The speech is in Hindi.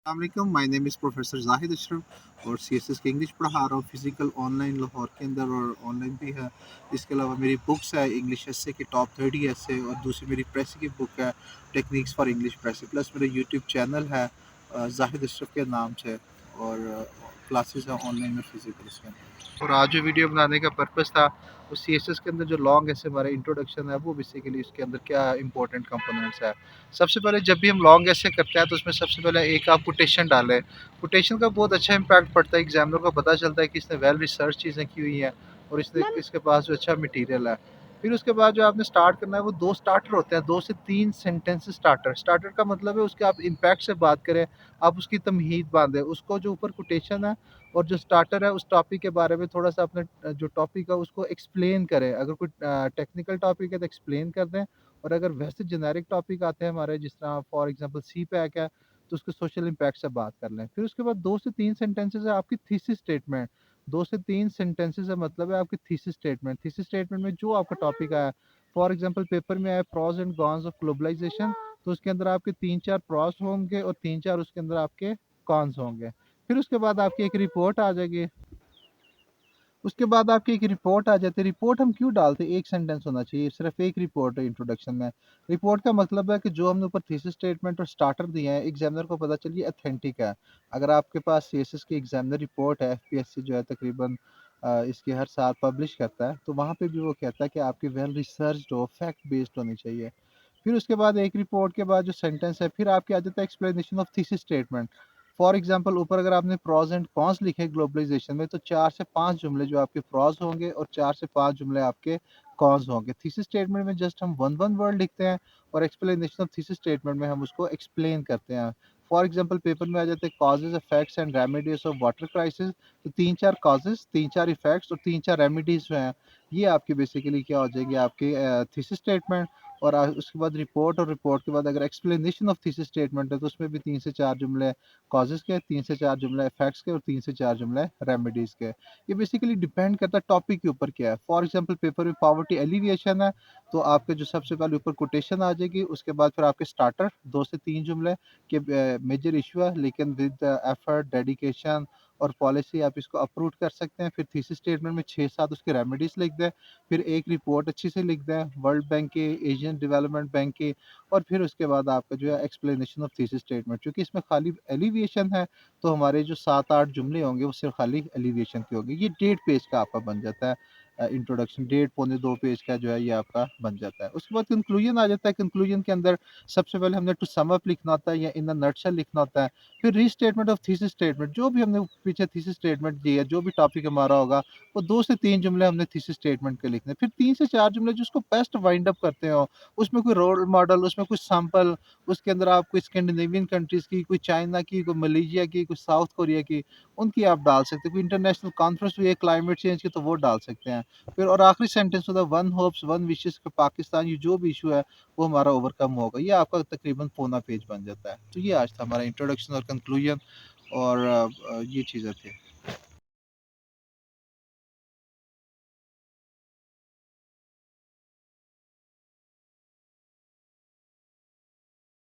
अस्सलाम my name is professor Zahid Ashraf और सीएसएस की इंग्लिश पढ़ा रहा हूँ फिज़िकल ऑनलाइन लाहौर के अंदर और ऑनलाइन भी है। इसके अलावा मेरी बुक्स है इंग्लिश एसे की टॉप 30 एसे और दूसरी मेरी प्रेस की बुक है techniques for English press plus मेरा यूट्यूब चैनल है जाहिद अशरफ के नाम से और क्लासेस है ऑनलाइन और फिज़िकल इसके अंदर। और आज जो वीडियो बनाने का पर्पज़ था वो सीएसएस के अंदर जो लॉन्ग ऐसे हमारा इंट्रोडक्शन है वो बेसिकली इसके अंदर क्या इंपॉर्टेंट कंपोनेंट्स है। सबसे पहले जब भी हम लॉन्ग ऐसे करते हैं तो उसमें सबसे पहले एक आप कोटेशन डालें। कोटेशन का बहुत अच्छा इंपैक्ट पड़ता है, एग्जामिनर को पता चलता है कि इसने वेल रिसर्च चीज़ें की हुई हैं और इसने इसके पास जो अच्छा मटेरियल है। फिर उसके बाद जो आपने स्टार्ट करना है वो 2 स्टार्टर होते हैं, 2 से 3 सेंटेंसेस स्टार्टर। स्टार्टर का मतलब है उसके आप इम्पैक्ट से बात करें, आप उसकी तमहीद बाँधें, उसको जो ऊपर कोटेशन है और जो स्टार्टर है उस टॉपिक के बारे में थोड़ा-सा अपने जो टॉपिक है उसको एक्सप्लेन करें। अगर कोई टेक्निकल टॉपिक है तो एक्सप्लेन कर दें और अगर वैसे जेनेरिक टॉपिक आते हैं हमारे जिस तरह फॉर एग्जांपल सी पैक है तो उसके सोशल इम्पैक्ट से बात कर लें। फिर उसके बाद 2 से 3 सेंटेंसेस है आपकी थीसिस स्टेटमेंट। 2 से 3 सेंटेंसेस का मतलब है आपकी थीसिस स्टेटमेंट। थीसिस स्टेटमेंट में जो आपका टॉपिक आया फॉर एग्जांपल पेपर में आया pros and cons of globalization तो उसके अंदर आपके 3-4 प्रोस होंगे और 3-4 उसके अंदर आपके कॉन्स होंगे। फिर उसके बाद आपकी एक रिपोर्ट आ जाएगी। उसके बाद आपकी एक रिपोर्ट आ जाती है। रिपोर्ट हम क्यों डालते हैं? एक सेंटेंस होना चाहिए, सिर्फ एक रिपोर्ट है इंट्रोडक्शन में। रिपोर्ट का मतलब है कि जो हमने ऊपर थीसिस स्टेटमेंट और स्टार्टर दिए हैं, एग्जामिनर को पता चलिए ऑथेंटिक है। अगर आपके पास सीएसएस की एग्जामिनर रिपोर्ट है, एफपीएससी जो है तकरीबन इसकी हर साल पब्लिश करता है, तो वहाँ पे भी वो कहता है कि आपकी वेल रिसर्च्ड हो, फैक्ट बेस्ड होनी चाहिए। फिर उसके बाद एक रिपोर्ट के बाद जो सेंटेंस है, फिर आपकी आ जाता है explanation of thesis statement. For example ऊपर अगर आपने प्रोस एंड कॉन्स लिखे ग्लोबलाइजेशन में तो 4 से 5 जुमले जो आपके प्रोस होंगे और 4 से 5 जुमले आपके कॉन्स होंगे। थीसिस स्टेटमेंट में जस्ट हम वन वर्ड लिखते हैं और एक्सप्लेनेशन ऑफ थीसिस स्टेटमेंट में हम उसको एक्सप्लेन करते हैं। फॉर एग्जांपल पेपर में आ जाते हैं causes, effects and remedies of water crisis, तो 3-4 कॉजेज, 3-4 इफेक्ट्स और 3-4 रेमेडीज जो हैं, ये आपकी बेसिकली क्या हो जाएगी आपकी थीसिस स्टेटमेंट। और उसके बाद रिपोर्ट और रिपोर्ट के बाद अगर एक्सप्लेनेशन ऑफ थीसिस स्टेटमेंट है तो उसमें भी 3 से 4 जुमले कॉजेज़ के, 3 से 4 जुमले इफेक्ट्स के और 3 से 4 जुमले रेमेडीज़ के। ये बेसिकली डिपेंड करता है टॉपिक के ऊपर क्या है। फॉर एग्जांपल पेपर में पॉवर्टी एलिविएशन है, तो आपके जो सबसे पहले ऊपर कोटेशन आ जाएगी, उसके बाद फिर आपके स्टार्टर 2 से 3 जुमले कि मेजर इश्यू है लेकिन विद एफर्ट, डेडिकेशन और पॉलिसी आप इसको अप्रूव कर सकते हैं। फिर थीसिस स्टेटमेंट में 6-7 उसके रेमेडीज़ लिख दें, फिर एक रिपोर्ट अच्छी से लिख दें, वर्ल्ड बैंक की, एशियन डेवलपमेंट बैंक की और फिर उसके बाद आपका जो है एक्सप्लेनेशन ऑफ थीसिस स्टेटमेंट। क्योंकि इसमें खाली एलिविएशन है तो हमारे जो 7-8 जुमले होंगे वो सिर्फ खाली एलिविएशन के होंगे। ये 1.5 पेज का आपका बन जाता है इंट्रोडक्शन, 1.5 पौने 2 पेज का जो है ये आपका बन जाता है। उसके बाद कंक्लूजन आ जाता है। कंक्लूजन के अंदर सबसे पहले हमने टू सम अप लिखना होता है या इन अ नटशेल लिखना होता है। फिर रीस्टेटमेंट ऑफ थीसिस स्टेटमेंट, जो भी हमने पीछे थीसिस स्टेटमेंट दी है, जो भी टॉपिक हमारा होगा वो 2 से 3 जुमले हमने थीसिस स्टेटमेंट के लिखने हैं। फिर 3 से 4 जुमले जिसको बेस्ट वाइंड अप करते हो, उसमें कोई रोल मॉडल, उसमें कुछ सैंपल, उसके अंदर आप कोई स्कैंडिनेवियन कंट्रीज़ की, कोई चाइना की, कोई मलेशिया की, कोई साउथ कोरिया की, उनकी आप डाल सकते हैं। कोई इंटरनेशनल कॉन्फ्रेंस हुई है क्लाइमेट चेंज की तो वो डाल सकते हैं। फिर और आखिरी सेंटेंस होता है वन होप्स वन विशेस कि पाकिस्तान ये जो भी इश्यू है वो हमारा ओवरकम होगा। ये आपका तकरीबन पौना पेज बन जाता है। तो ये आज था हमारा इंट्रोडक्शन और कंक्लूजन और ये चीज़ें थी।